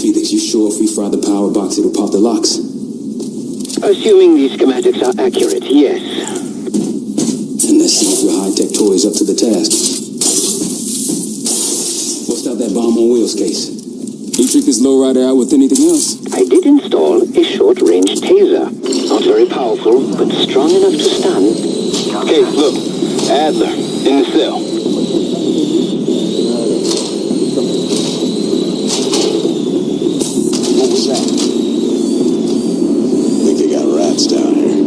Felix, you sure if we fry the power box it'll pop the locks? Assuming these schematics are accurate, yes. And let's see if your high-tech toy is up to the task. Bust out that bomb on wheels case. You trick this lowrider out with anything else? I did install a short-range taser. Not very powerful, but strong enough to stun. Okay, look. Adler, in the cell. What was that? I think they got rats down here.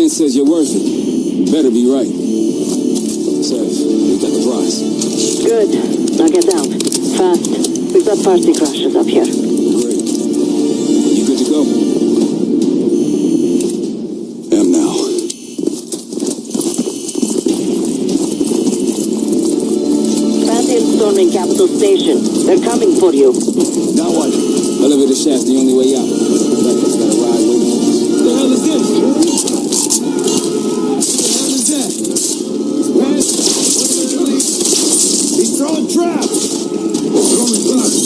Says you're worth it. Better be right. Seraph, we got the prize. Good. Now get down. Fast. We've got party crashers up here. Great. You good to go? Am now. Pantheon storming Capitol Station. They're coming for you. Now what? Elevator shaft's the only way out. Becca's got a ride waiting for us. What the hell is this? He's throwing traps! Throwing traps!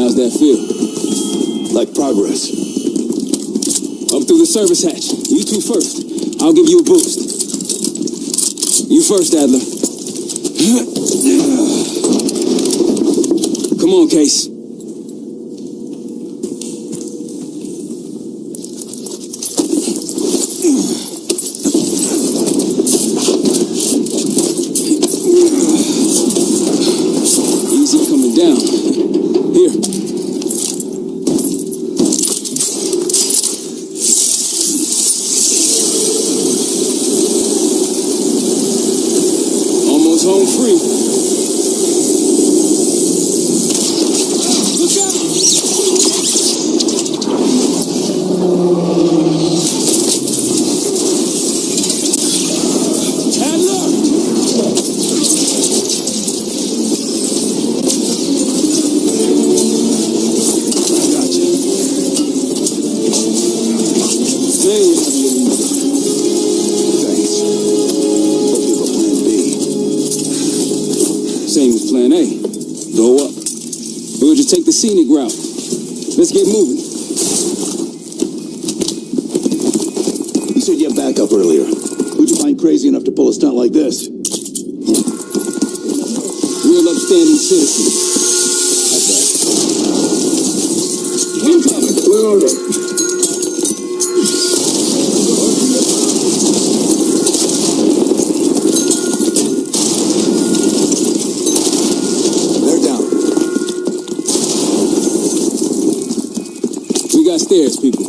How's that feel? Like progress. Up through the service hatch. You two first. I'll give you a boost. You first, Adler. Come on, Case. Easy coming down. Here. Almost home free. Look out! Adler! Gotcha. There you have your lead. Thanks. Hope you have a plan B. Same as plan A. Go up. We'll just take the scenic route. Let's get moving. You said you had backup earlier. Who'd you find crazy enough to pull a stunt like this? Real upstanding citizens. Incoming. We're on it. They're down. We got stairs, people.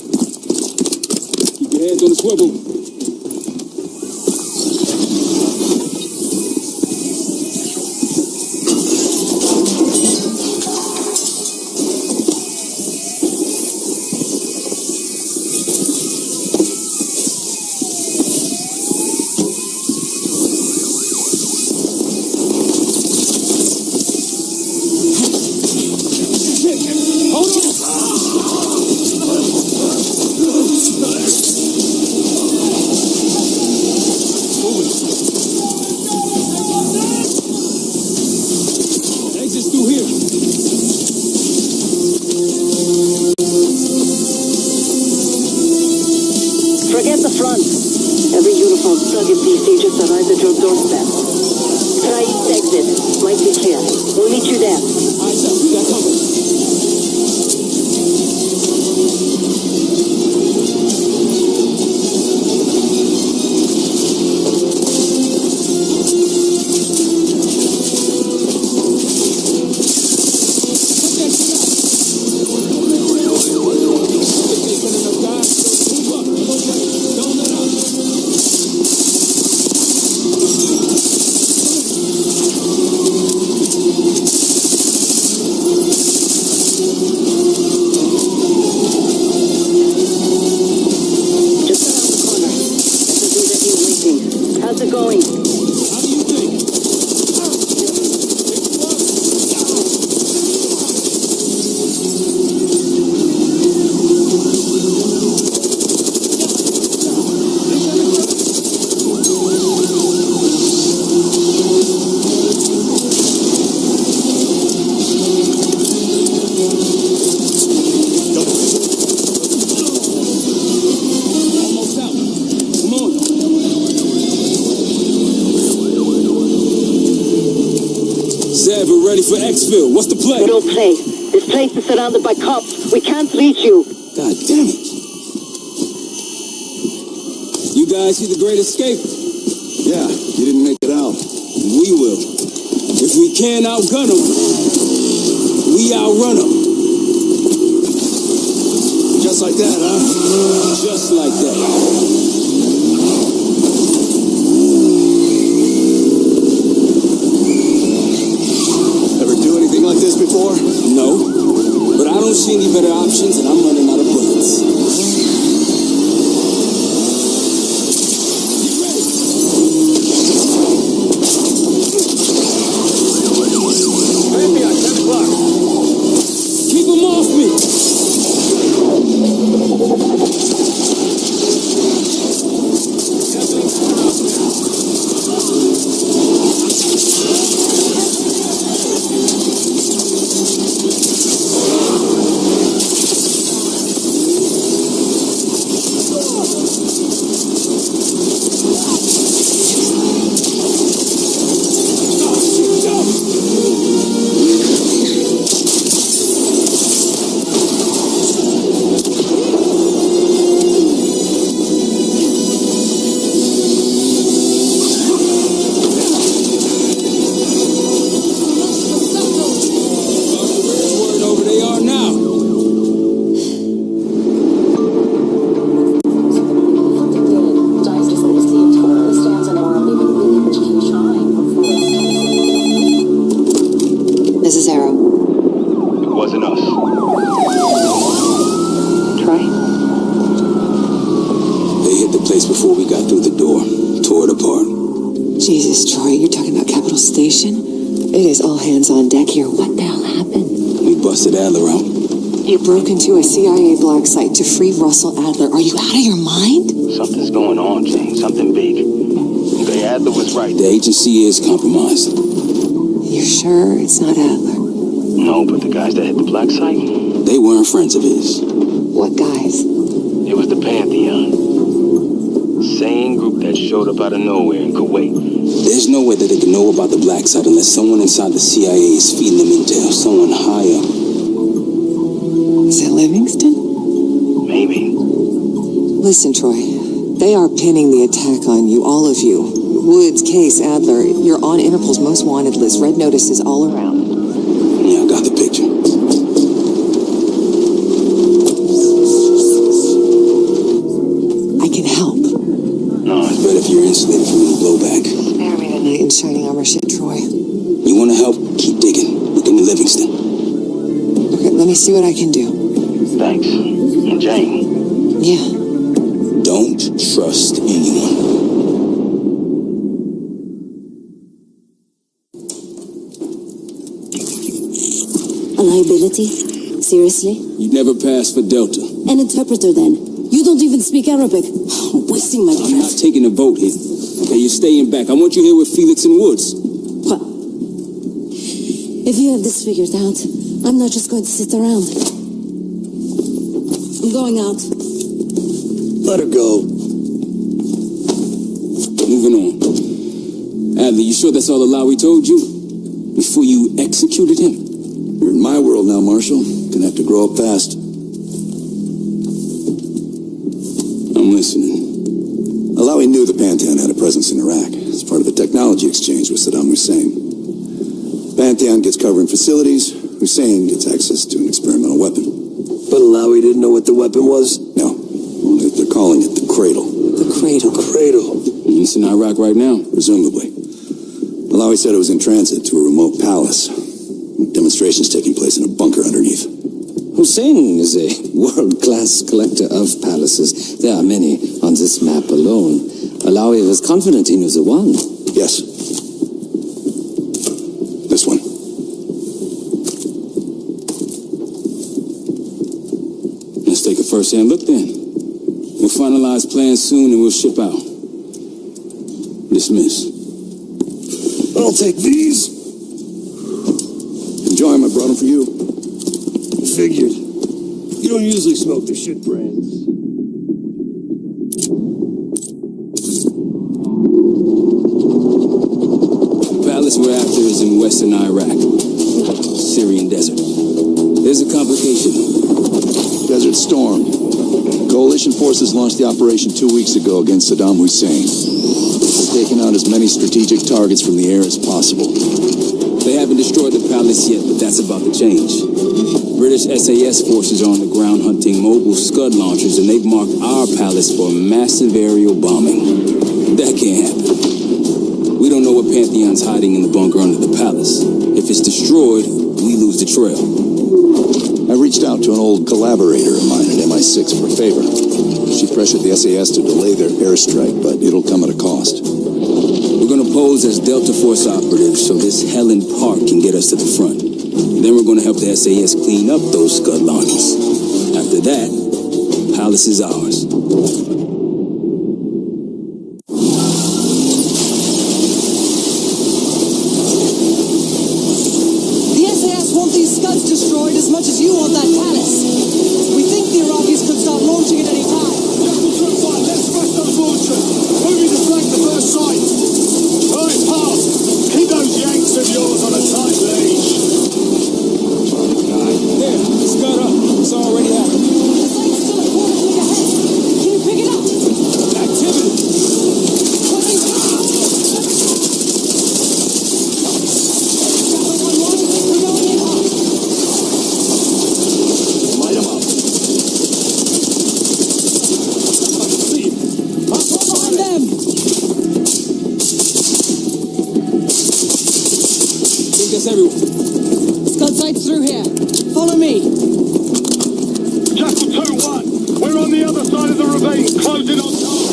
Keep your heads on the swivel. Hold on. Exit's through here. Forget the front. Every uniform thug in DC just arrived at your doorstep. Try east exit. Might be clear. We'll meet you there. Eyes up. We got cover. Just around the corner. SSD ready waiting. How's it going? How do you think? Almost out. Come on. Zev, we're ready for Xville. What's the play? No play. This place is surrounded by cops. We can't reach you. God damn it. You guys see the Great Escape? Yeah, you didn't make it out. We will. If we can't outgun them, we outrun them. Just like that, huh? Just like that. Ever do anything like this before? No, but I don't see any better options, and I'm running out of bullets. Get ready. FBI, 10 o'clock. Keep them off me. Livingston? It is all hands on deck here. What the hell happened? We busted Adler out. You broke into a CIA black site to free Russell Adler. Are you out of your mind? Something's going on, Jane. Something big. Okay, Adler was right. The agency is compromised. You're sure it's not Adler? No, but the guys that hit the black site, They weren't friends of his. What guys? it was the Pantheon. Same group that showed up out of nowhere in Kuwait. There's no way that they can know about the black site unless someone inside the CIA is feeding them intel. Someone high up. Is it Livingston? Maybe. Listen, Troy. They are pinning the attack on you, all of you. Woods, Case, Adler. You're on Interpol's most wanted list. Red notices all around. Yeah, I got the picture. I can help. No, it's better if you're insulated from any blowback. Spare me the knight in shining armor shit, Troy. You want to help? Keep digging. Look into Livingston. Okay, let me see what I can do. Thanks. And Jane. Yeah. Don't trust anyone. A liability? Seriously? You never passed for Delta. An interpreter then? You don't even speak Arabic. Wasting my I'm not breath. taking a vote here. Okay, you're staying back. I want you here with Felix and Woods. Well, if you have this figured out, I'm not just going to sit around. I'm going out. Let her go. Moving on. Adler, you sure that's all Alawi told you? Before you executed him? You're in my world now, Marshal. Gonna have to grow up fast. I'm listening. Alawi knew the Pantheon had a presence in Iraq. It's part of a technology exchange with Saddam Hussein. Pantheon gets covering facilities. Hussein gets access to an experimental weapon. But Alawi didn't know what the weapon was? No, they're calling it the Cradle. The cradle. Cradle. It's in Iraq right now. Presumably. Alawi said it was in transit to a remote palace. Demonstrations taking place in a bunker underneath. Hussein is a world-class collector of palaces. There are many on this map alone. Alawi was confident he knew the one. Yes. This one. Let's take a first-hand look then. We'll finalize plans soon and we'll ship out. Dismiss. I'll take these. Enjoy them. I brought them for you. Figured. You don't usually smoke the shit brands. The palace we're after is in western Iraq. Syrian desert. There's a complication. Desert Storm. Coalition forces launched the operation 2 weeks ago against Saddam Hussein. They're taking out as many strategic targets from the air as possible. They haven't destroyed the palace yet, but that's about to change. British SAS forces are on the ground hunting mobile Scud launchers, and they've marked our palace for massive aerial bombing. That can't happen. We don't know what Pantheon's hiding in the bunker under the palace. If it's destroyed, we lose the trail. I reached out to an old collaborator of mine at MI6 for a favor. She pressured the SAS to delay their airstrike, but it'll come at a cost. We're gonna pose as Delta Force operatives so this Helen Park can get us to the front. Then we're gonna help the SAS clean up those Scud launchers. After that, palace is ours. The SAS want these Scuds destroyed as much as you want that palace. We think the Iraqis could start launching at any time. Let's smash those launchers. Moving to flank the first site. Right, pass. Keep those Yanks of yours on a tight leash. There, Scud up. It's already happening. The site's still a quarter click ahead. Can you pick it up? Activity. Light them up. Find them! I think that's everyone. Scud site's through here. Follow me. Jackal 2-1. We're on the other side of the ravine, closing on target.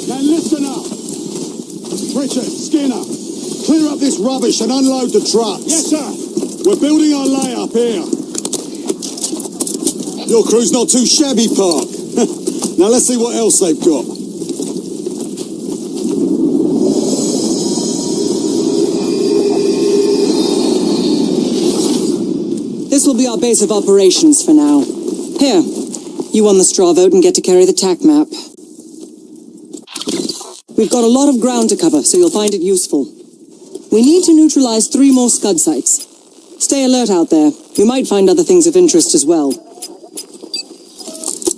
Now listen up. Richard, Skinner, clear up this rubbish and unload the trucks. Yes, sir. We're building our layup here. Your crew's not too shabby, Park. Now let's see what else they've got. This will be our base of operations for now. Here, you won the straw vote and get to carry the TAC map. We've got a lot of ground to cover, so you'll find it useful. We need to neutralize 3 more Scud sites. Stay alert out there. We might find other things of interest as well.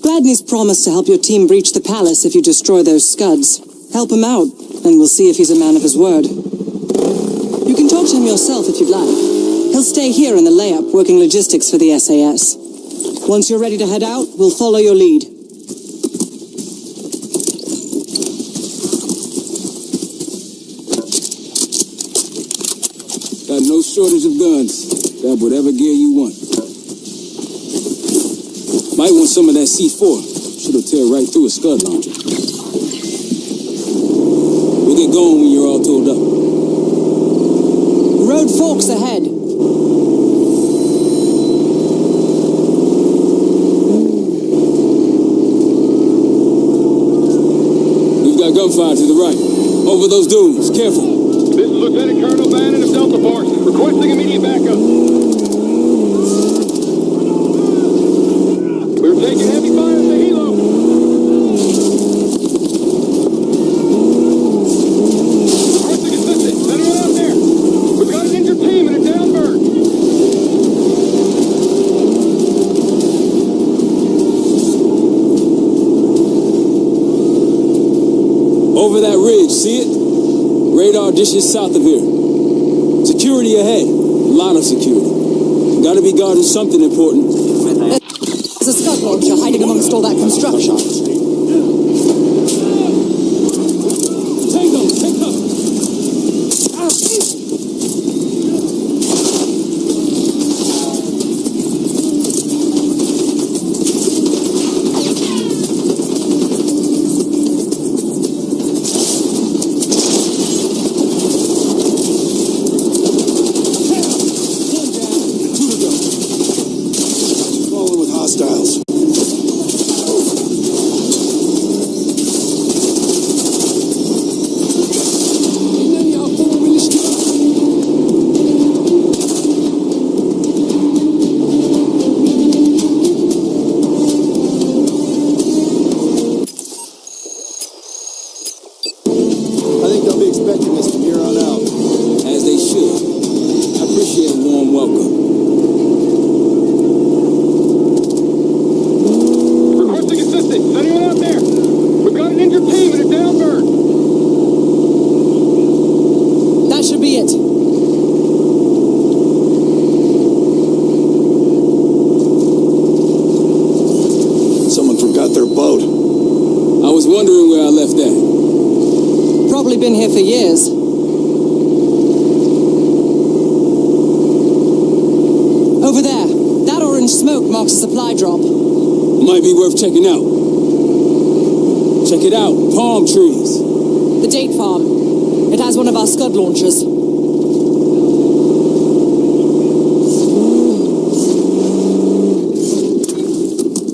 Gladney's promised to help your team breach the palace if you destroy those Scuds. Help him out, and we'll see if he's a man of his word. You can talk to him yourself if you'd like. He'll stay here in the layup, working logistics for the SAS. Once you're ready to head out, we'll follow your lead. Got no shortage of guns. Grab whatever gear you want. Might want some of that C4. Shit'll tear right through a Scud launcher. We'll get going when you're all tooled up. Road forks ahead. We've got gunfire to the right. Over those dunes. Careful. This is Lieutenant Colonel Bannon of Delta Force, requesting immediate backup. We're taking heavy fire at the helo. Requesting assistance. Send it out there. We've got an injured team and a down bird. Over that ridge, see it? Radar dishes south of here. Security ahead. A lot of security. Gotta be guarding something important. There's a Scud launcher hiding amongst all that construction. Tango, take cover. Falling with hostiles. I think they'll be expecting us from here on out. As they should. I appreciate a warm welcome. Requesting assistance. Is anyone out there? We've got an injured team and a down bird. That should be it. Someone forgot their boat. I was wondering where I left that. Probably been here for years. Over there. That orange smoke marks a supply drop. Might be worth checking out. Check it out. Palm trees. The date farm. It has one of our Scud launchers.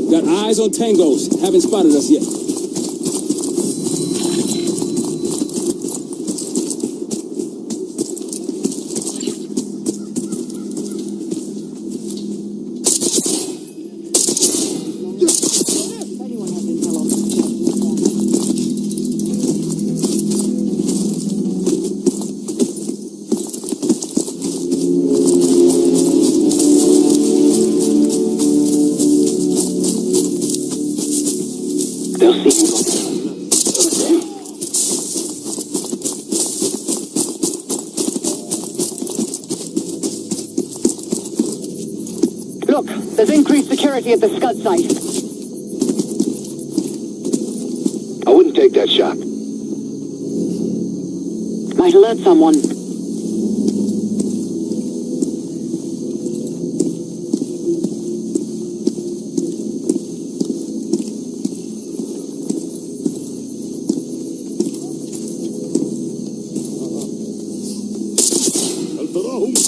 Got eyes on tangos. Haven't spotted us yet. They'll see him go. Look, there's increased security at the Scud site. I wouldn't take that shot. Might alert someone.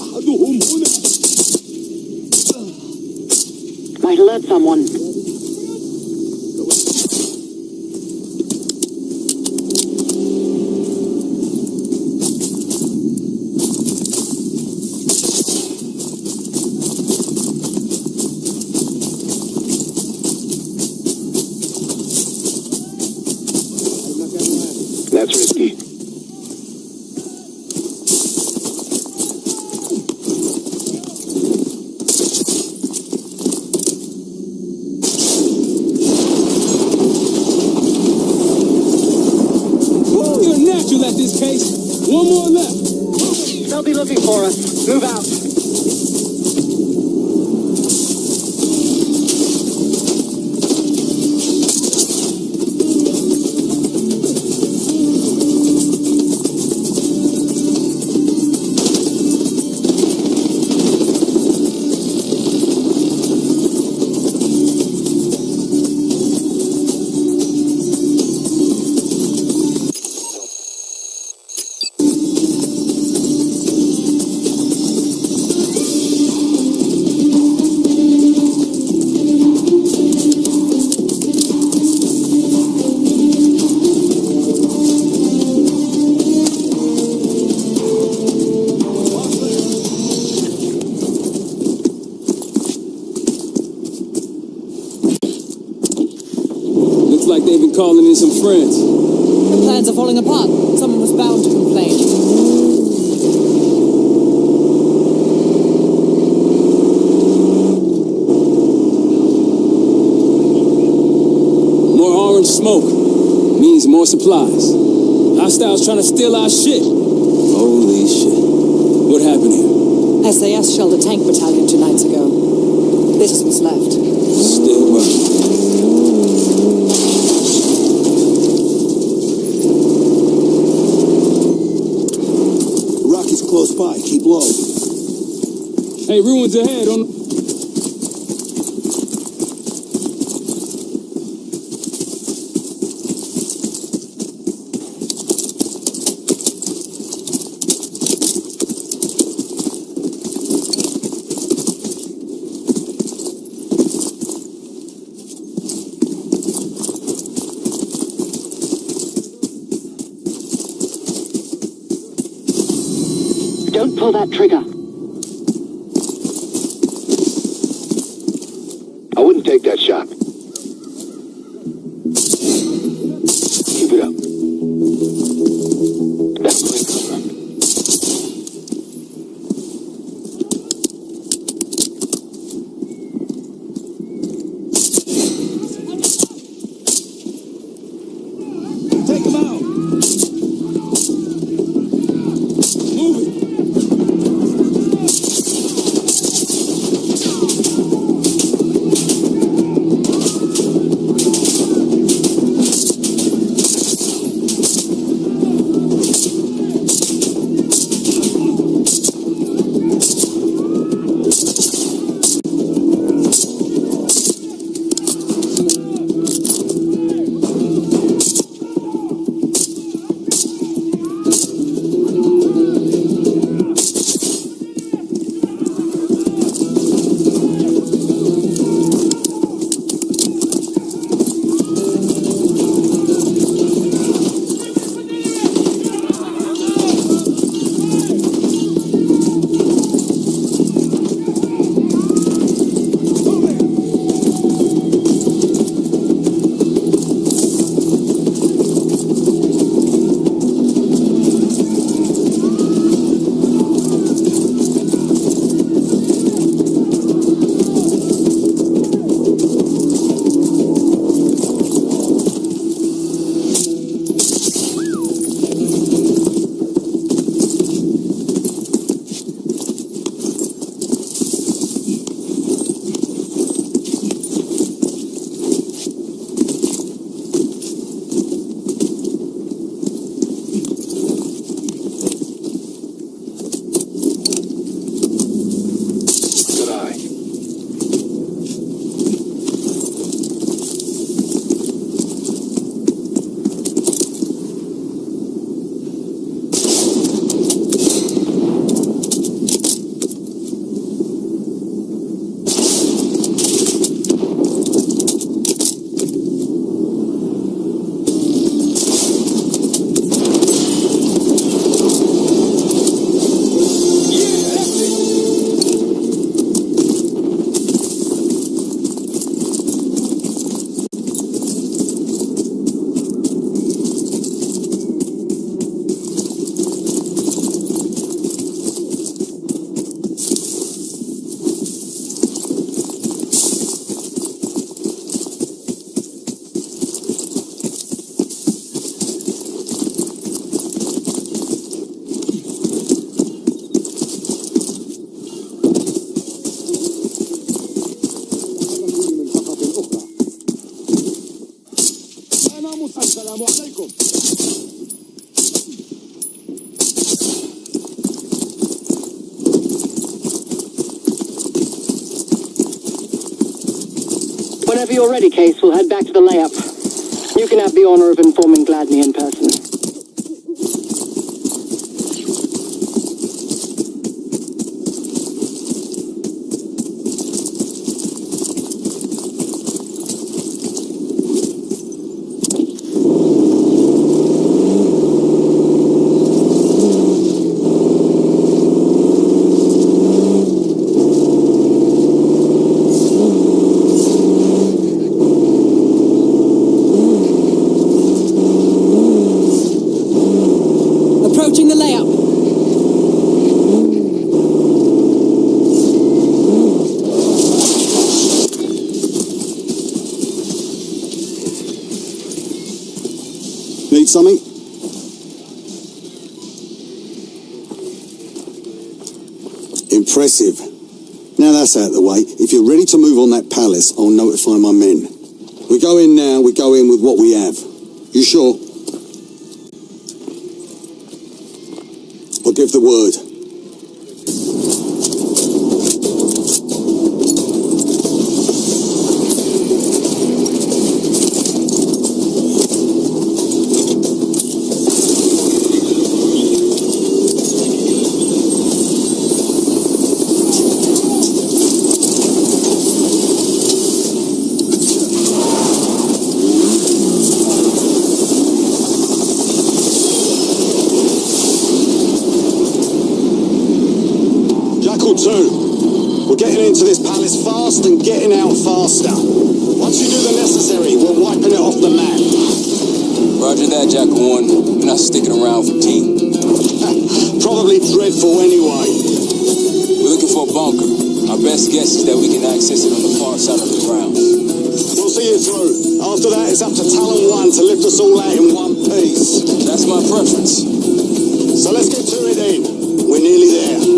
أحدهم هنا. Might alert someone. That's risky. Woo, you're a natural at this case. One more left. They'll be looking for us. Move out. Looks like they've been calling in some friends. The plans are falling apart. Someone was bound to complain. More orange smoke means more supplies. Hostiles trying to steal our shit. Holy shit. What happened here? SAS shelled a tank battalion 2 nights ago. This is what's left. Still burning. Rocky's close by. Keep low. Hey, ruins ahead on... Don't pull that trigger. I wouldn't take that shot. Keep it up. That's clear cover. Take him out. Move it. Whenever you're ready, Case, we'll head back to the layup. You can have the honor of informing Gladney in person. Approaching the layup. Need something? Impressive. Now that's out of the way. If you're ready to move on that palace, I'll notify my men. We go in now, we go in with what we have. You sure? I'll give the word. We're getting into this palace fast and getting out faster. Once you do the necessary, we're wiping it off the map. Roger that, Jackal 1. We're not sticking around for tea. Probably dreadful anyway. We're looking for a bunker. Our best guess is that we can access it on the far side of the grounds. We'll see you through. After that, it's up to Talon 1 to lift us all out in one piece. That's my preference. So let's get to it then. We're nearly there.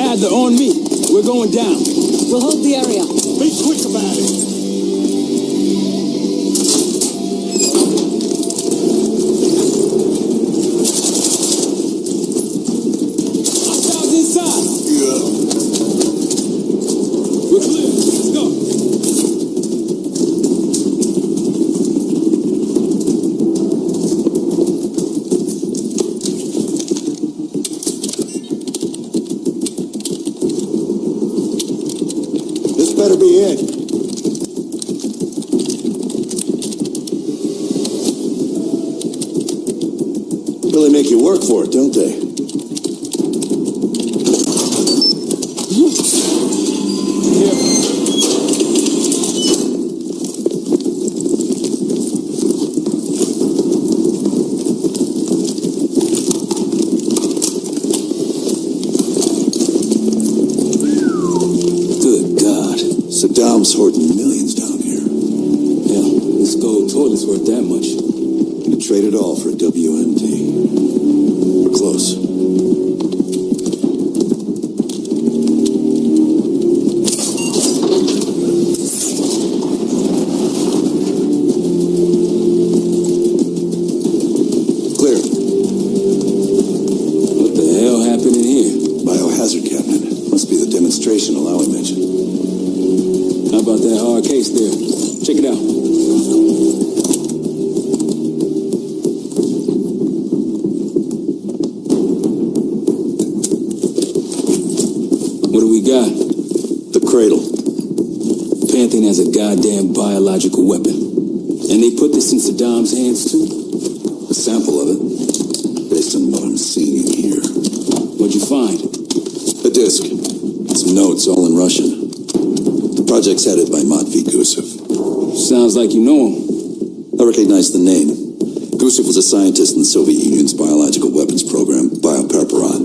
Adler, on me. We're going down. We'll hold the area. Be quick about it. Hostiles inside. Yeah. We're clear. Let's go. This better be it. Really make you work for it, don't they? Good God. Saddam's hoarding millions down here. Yeah, this gold toilet's worth that much. Gonna trade it all for a WMD. We're close. Clear. What the hell happened in here? Biohazard cabinet. Must be the demonstration Alawi mentioned. How about that hard case there? Check it out. What do we got? The cradle. Pantheon has a goddamn biological weapon. And they put this in Saddam's hands too? A sample of it. Based on what I'm seeing in here. What'd you find? A disc. Some notes, all in Russian. The project's headed by Matvey Gusev. Sounds like you know him. I recognize the name. Gusev was a scientist in the Soviet Union's biological weapons program, Biopreparat.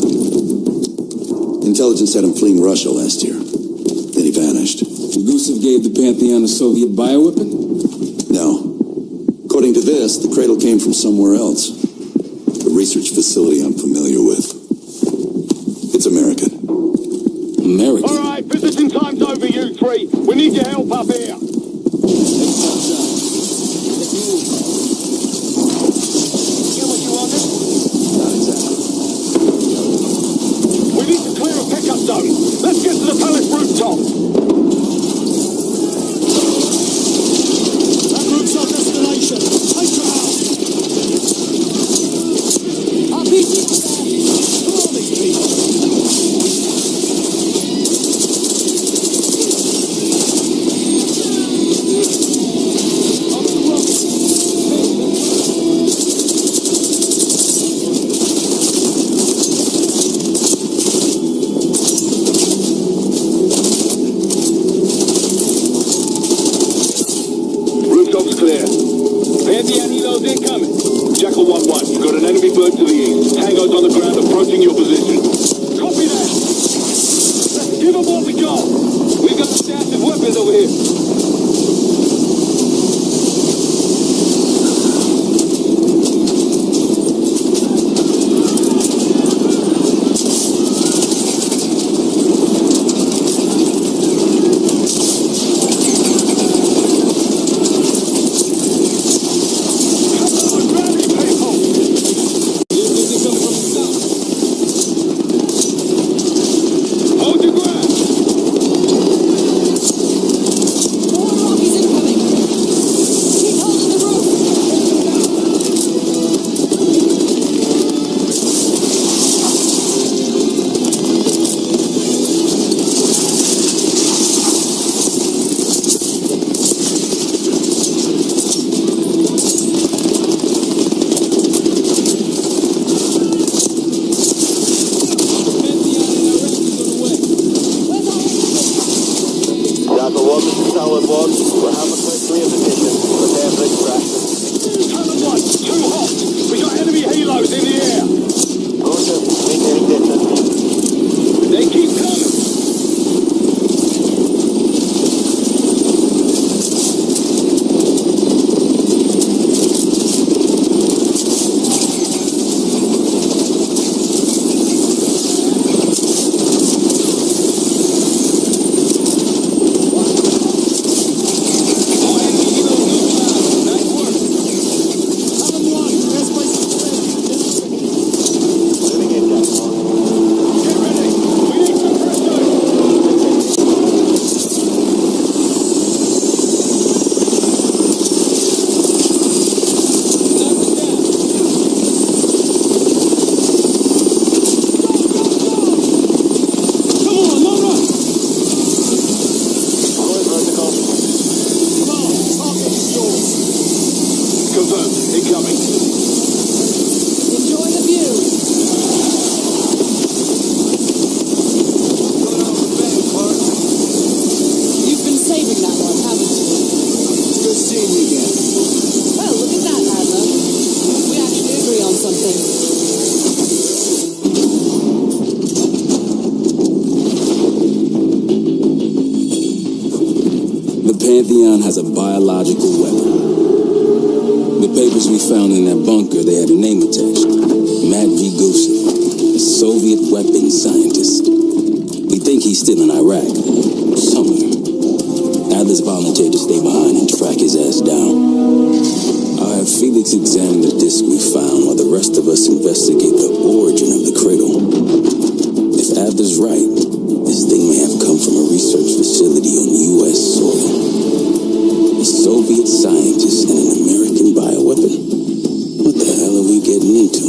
Intelligence had him fleeing Russia last year. Then he vanished. Gusev gave the Pantheon a Soviet bioweapon? No. According to this, the cradle came from somewhere else. A research facility I'm familiar with. It's American. American? All right, visiting time's over, you three. We need your help up here. Get what you wanted? Not exactly. We need to clear a pickup zone. Let's get to the palace rooftop. That roof's our destination. Take her out. Our people are there. Who are these people? Rooftop's clear. Pantheon helos incoming. Jackal 1-1, you've got an enemy bird to the east. Tango's on the ground approaching your position. Copy that. Let's give them what we got. We've got a stash of weapons over here. Hold your ground. Pantheon has a biological weapon. The papers we found in that bunker, they had a name attached. Matt V. Gusev, a Soviet weapons scientist. We think he's still in Iraq, somewhere. Adler's volunteered to stay behind and track his ass down. I'll have Felix examine the disc we found while the rest of us investigate the origin of the cradle. If Adler's right, this thing may have come from a research facility on U.S. soil. A Soviet scientist and an American bioweapon? What the hell are we getting into?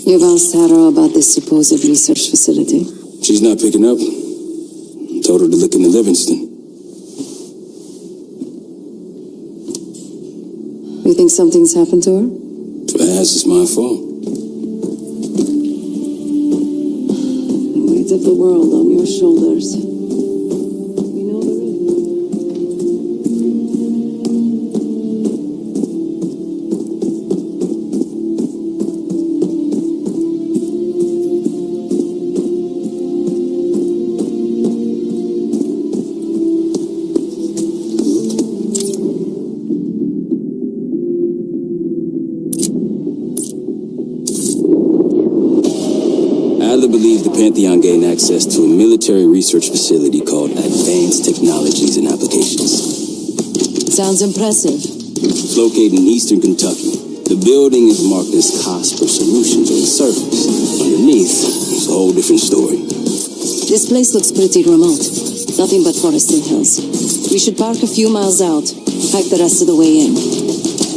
You've asked Sarah about this supposed research facility? She's not picking up. Told her to look into Livingston. You think something's happened to her? If it has, it's my fault. The weight of the world on your shoulders. We know the reason. Adler believed the Pantheon gained access to a military research facility called Advanced Technologies and Applications. Sounds impressive. It's located in eastern Kentucky. The building is marked as COSPER Solutions on the surface. Underneath, it's a whole different story. This place looks pretty remote. Nothing but forested hills. We should park a few miles out. Hike the rest of the way in.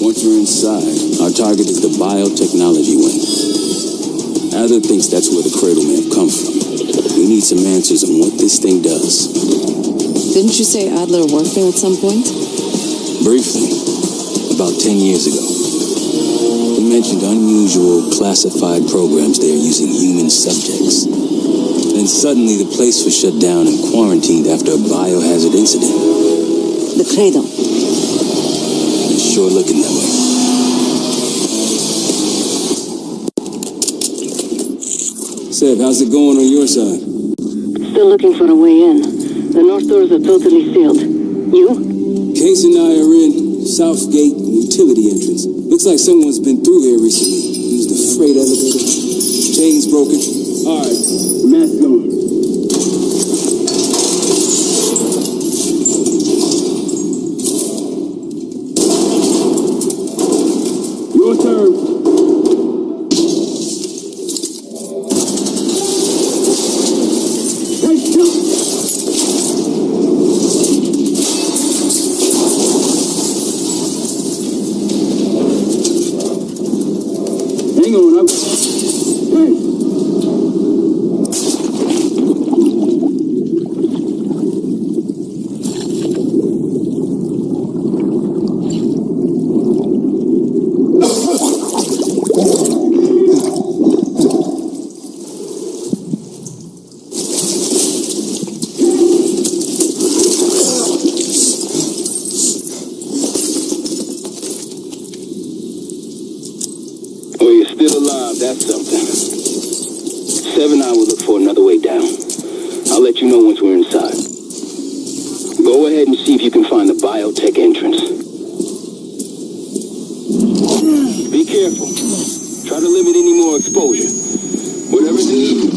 Once we're inside, our target is the biotechnology wing. Adler thinks that's where the cradle may have come from. We need some answers on what this thing does. Didn't you say Adler worked there at some point? Briefly, about 10 years ago. He mentioned unusual classified programs there using human subjects. Then suddenly the place was shut down and quarantined after a biohazard incident. The cradle. It's sure looking that way. Seb, how's it going on your side? Still looking for a way in. The north doors are totally sealed. You? Case and I are in Southgate utility entrance. Looks like someone's been through here recently. Used the freight elevator. Chain's broken. All right, mask on. Your turn. Hang on, well, you're still alive, that's something. 7 I will look for another way down. I'll let you know once we're inside. Go ahead and see if you can find the biotech entrance. Be careful. Try to limit any more exposure. Whatever's needed.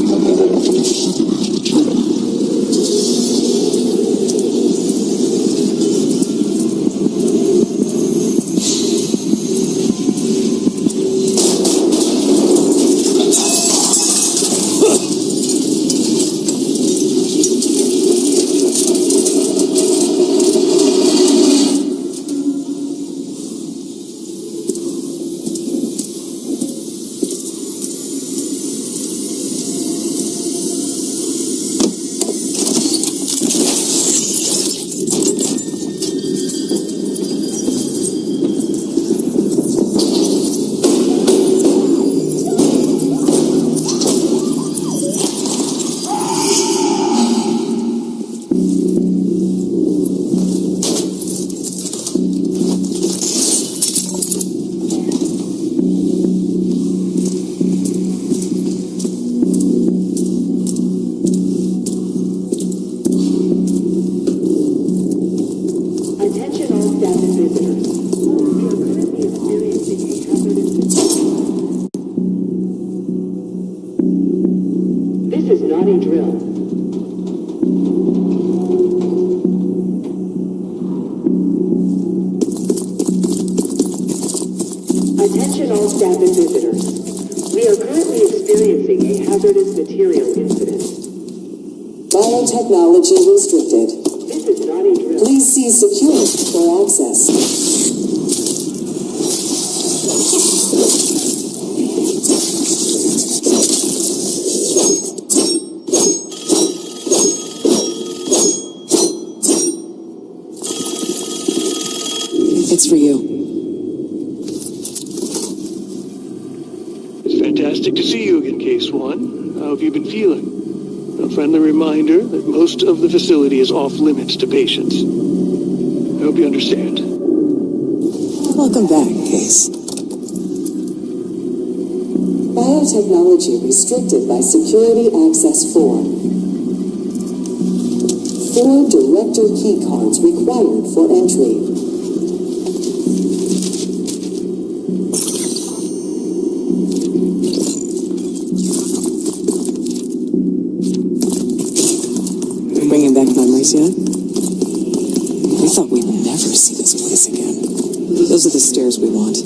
Biotechnology restricted. This is not a drill. Please see security for access. It's for you. It's fantastic to see you again, Case One. How have you been feeling? A friendly reminder that most of the facility is off limits to patients. I hope you understand. Welcome back, Case. Biotechnology restricted by Security Access 4. 4 director key cards required for entry. Bringing back memories yet? We thought we'd never see this place again. Those are the stairs we want.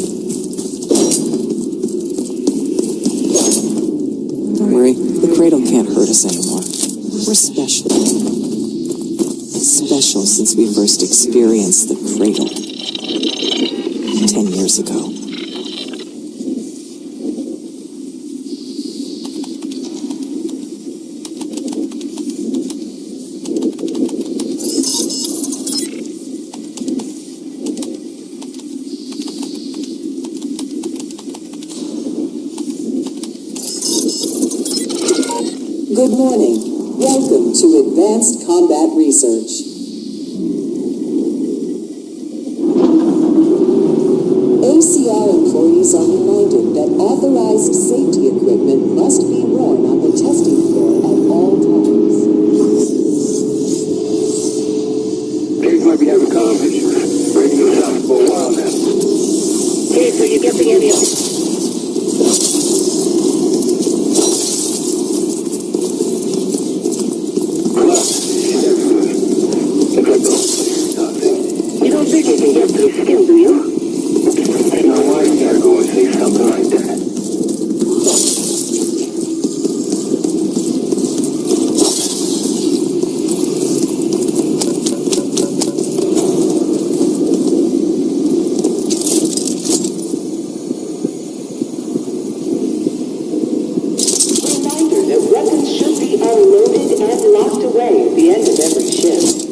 Don't worry, the cradle can't hurt us anymore. We're special. Special since we first experienced the cradle 10 years ago. Good morning. Welcome to Advanced Combat Research. ACR employees are reminded that authorized safety equipment must be worn on the testing floor at all times. Case might be having comm issues. Breaking this out for a while now. Okay, so you get the idea. You don't think you can get through skin, do you? I know why you gotta go and say something like that. Reminder that weapons should be unloaded and locked away at the end of every shift.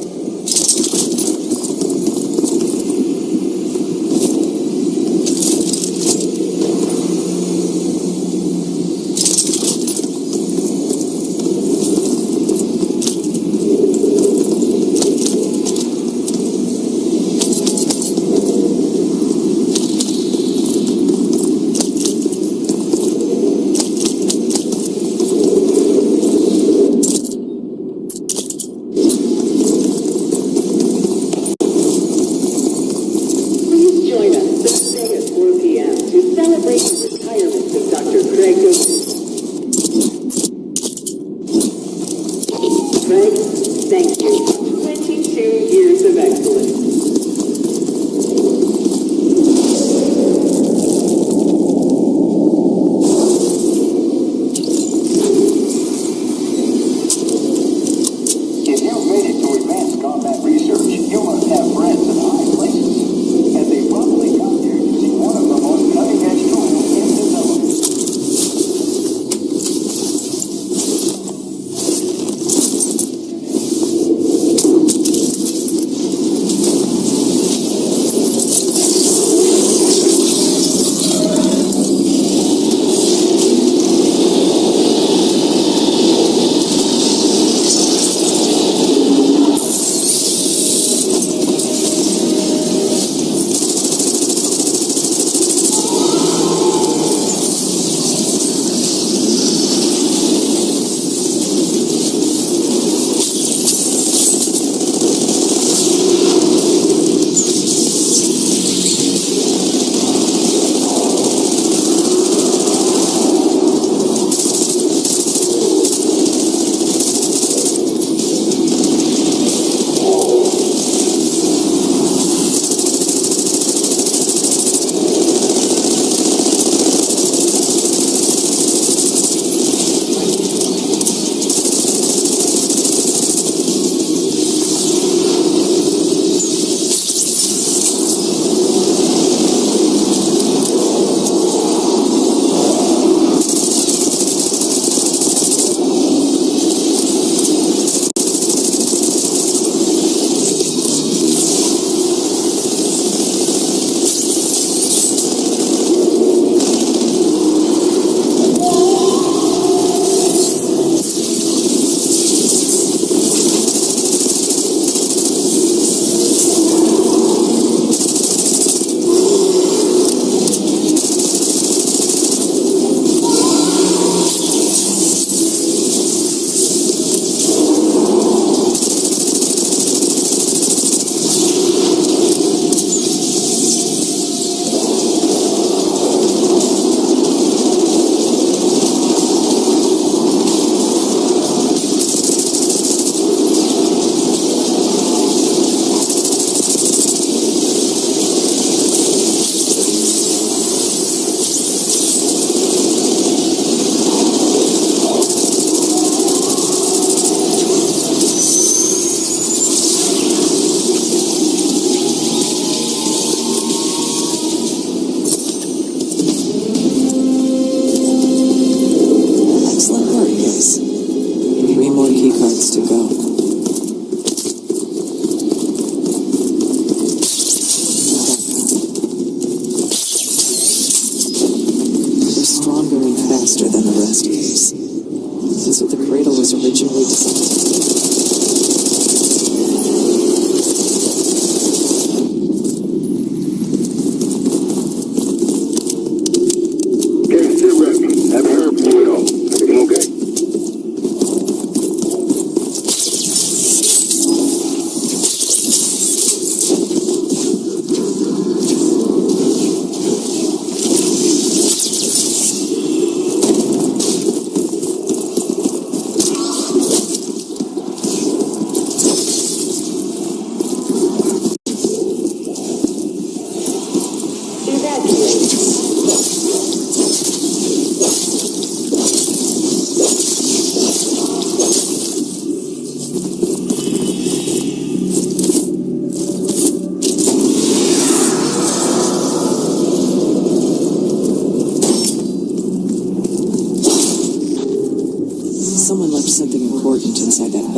Please join us Thursday at 4 p.m. to celebrate the retirement of Dr. Craig Dawson. Craig, thank you. 22 years of excellence. If you've made it to advanced combat research, you must have friends in high places. And they probably got there using one of the most cutting-edge tools in development.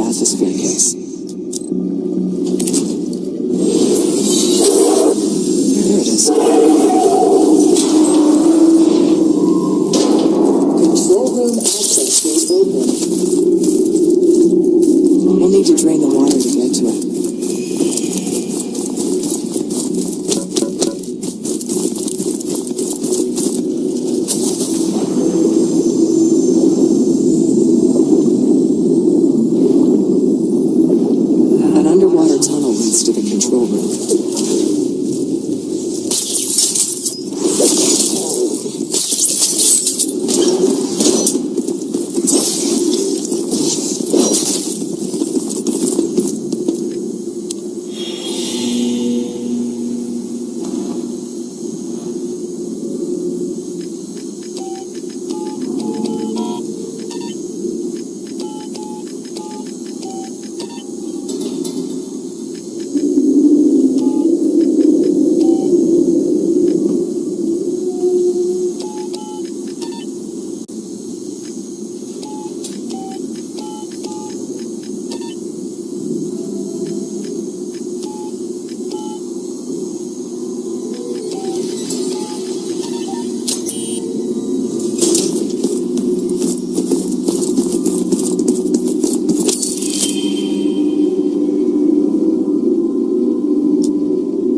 bathysphere case. There it is. Control room access is open. We'll need to drain the water to get to it. An underwater tunnel leads to the control room.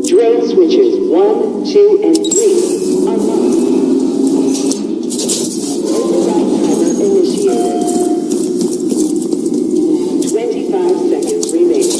Drain switches 1, 2, and 3 are locked. Override timer initiated. 25 seconds remaining.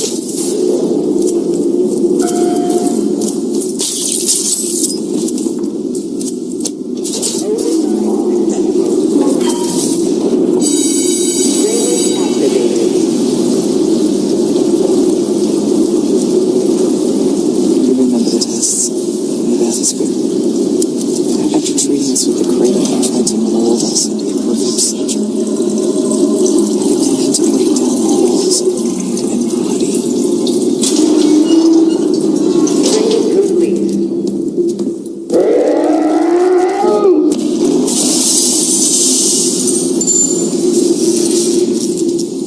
You remember the tests in the bathysphere? After treating us with the cradle and trying to mold us into a perfect soldier, they began to break down the walls of the mind and body. Training complete.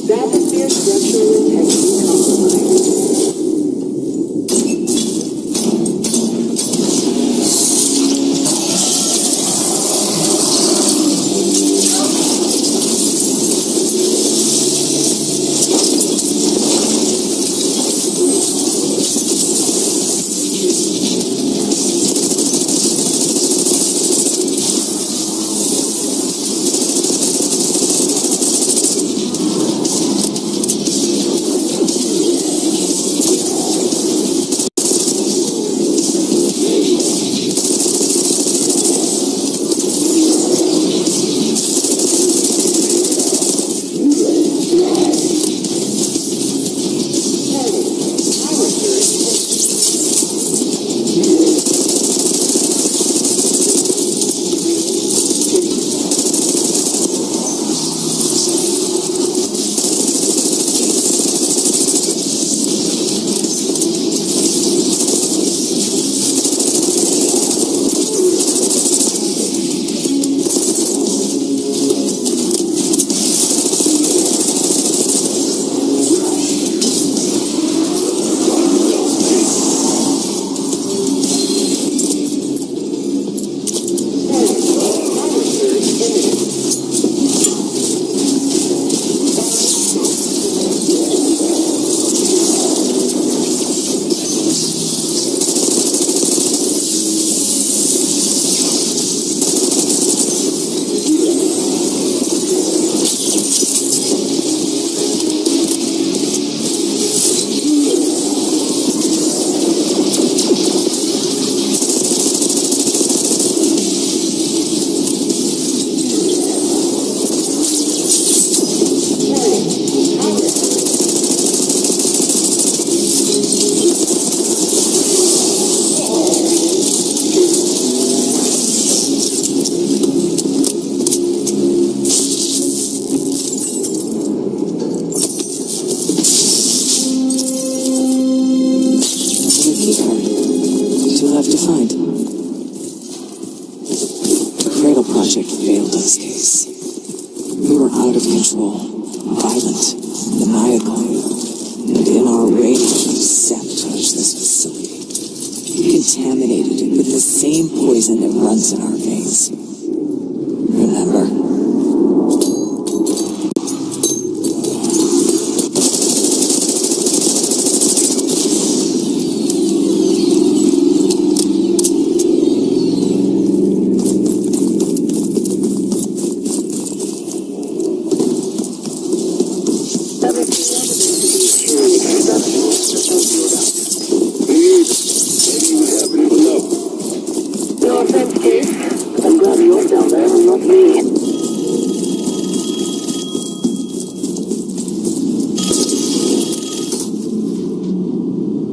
Bathysphere structural integrity compromised. project failed us. We were out of control, violent, maniacal. contaminated with the same poison that runs in our veins. Remember. No offense, Case. I'm glad you're down there and not me.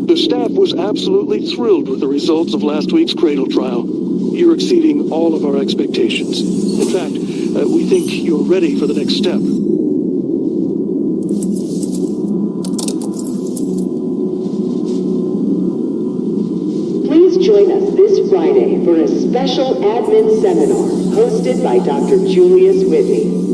The staff was absolutely thrilled with the results of last week's Cradle trial. You're exceeding all of our expectations. In fact, we think you're ready for the next step. Please join us this Friday for a special admin seminar hosted by Dr. Julius Whitney.